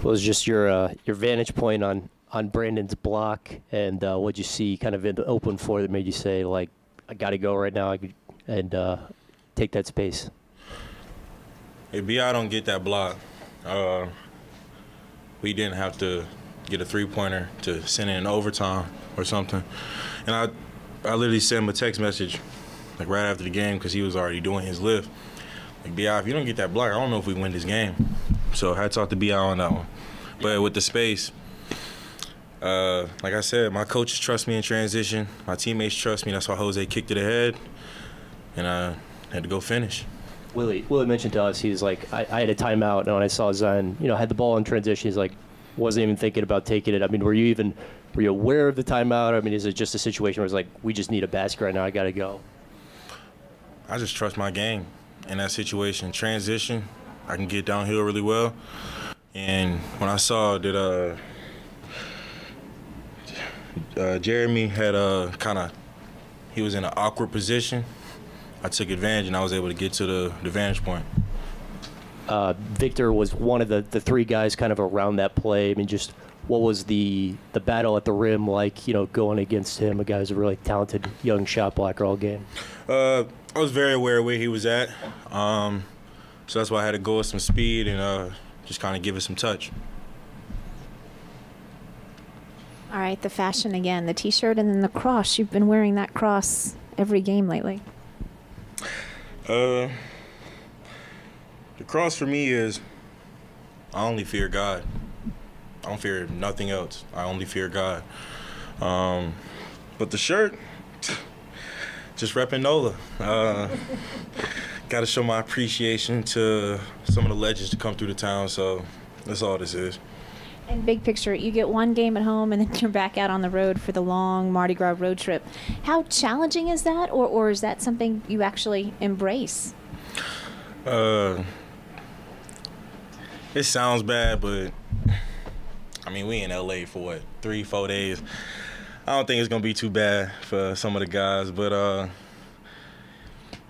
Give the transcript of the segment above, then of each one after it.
What was just your vantage point on Brandon's block, and what'd you see kind of in the open floor that made you say, like, I got to go right now and take that space? If B.I. don't get that block, we didn't have to get a three-pointer to send in overtime or something. And I literally sent him a text message, like, right after the game because he was already doing his lift. Like, B.I., if you don't get that block, I don't know if we win this game. So hats off to B.I. on that one. But with the space, like I said, my coaches trust me in transition. My teammates trust me. That's why Jose kicked it ahead, and I had to go finish. Willie mentioned to us, he's like, I had a timeout, and when I saw Zion, had the ball in transition, he's like, wasn't even thinking about taking it. I mean, were you aware of the timeout? I mean, is it just a situation where it's like, we just need a basket right now, I got to go? I just trust my game in that situation. Transition, I can get downhill really well. And when I saw that Jeremy had he was in an awkward position, I took advantage and I was able to get to the vantage point. Victor was one of the three guys kind of around that play. I mean, just what was the battle at the rim like, going against him, a guy who's a really talented young shot blocker all game? I was very aware of where he was at. So that's why I had to go with some speed and just kind of give it some touch. All right, the fashion again, the T-shirt and then the cross. You've been wearing that cross every game lately. The cross for me is I only fear God. I don't fear nothing else. I only fear God. But the shirt, just repping NOLA. Got to show my appreciation to some of the legends to come through the town, so that's all this is. And big picture, you get one game at home and then you're back out on the road for the long Mardi Gras road trip. How challenging is that, or is that something you actually embrace? It sounds bad, but I mean, we in LA for what, 3-4 days. I don't think it's gonna be too bad for some of the guys, but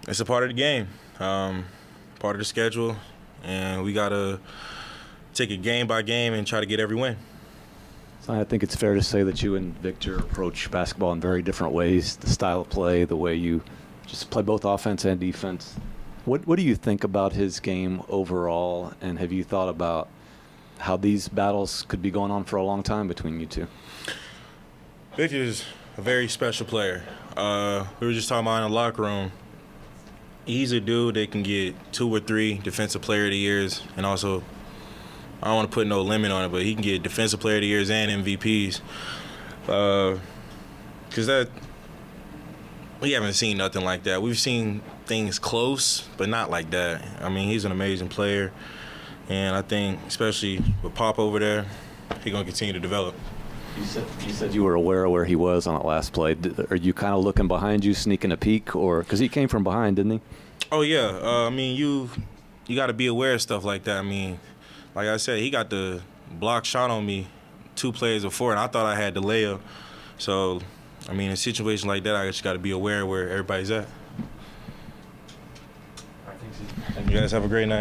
it's a part of the game, part of the schedule, and we gotta take it game by game and try to get every win. So I think it's fair to say that you and Victor approach basketball in very different ways. The style of play, the way you just play both offense and defense. What do you think about his game overall, and have you thought about how these battles could be going on for a long time between you two? Victor's a very special player. We were just talking about in the locker room. He's a dude that can get 2 or 3 Defensive Player of the Years, and also, I don't want to put no limit on it, but he can get Defensive Player of the Years and MVPs. Because we haven't seen nothing like that. We've seen things close, but not like that. I mean, he's an amazing player, and I think, especially with Pop over there, he's going to continue to develop. You said you were aware of where he was on that last play. Are you kind of looking behind you, sneaking a peek, or because he came from behind, didn't he? Oh yeah. I mean, you got to be aware of stuff like that. I mean, like I said, he got the block shot on me 2 plays before, and I thought I had the layup. So, I mean, in a situation like that, I just got to be aware of where everybody's at. You guys have a great night.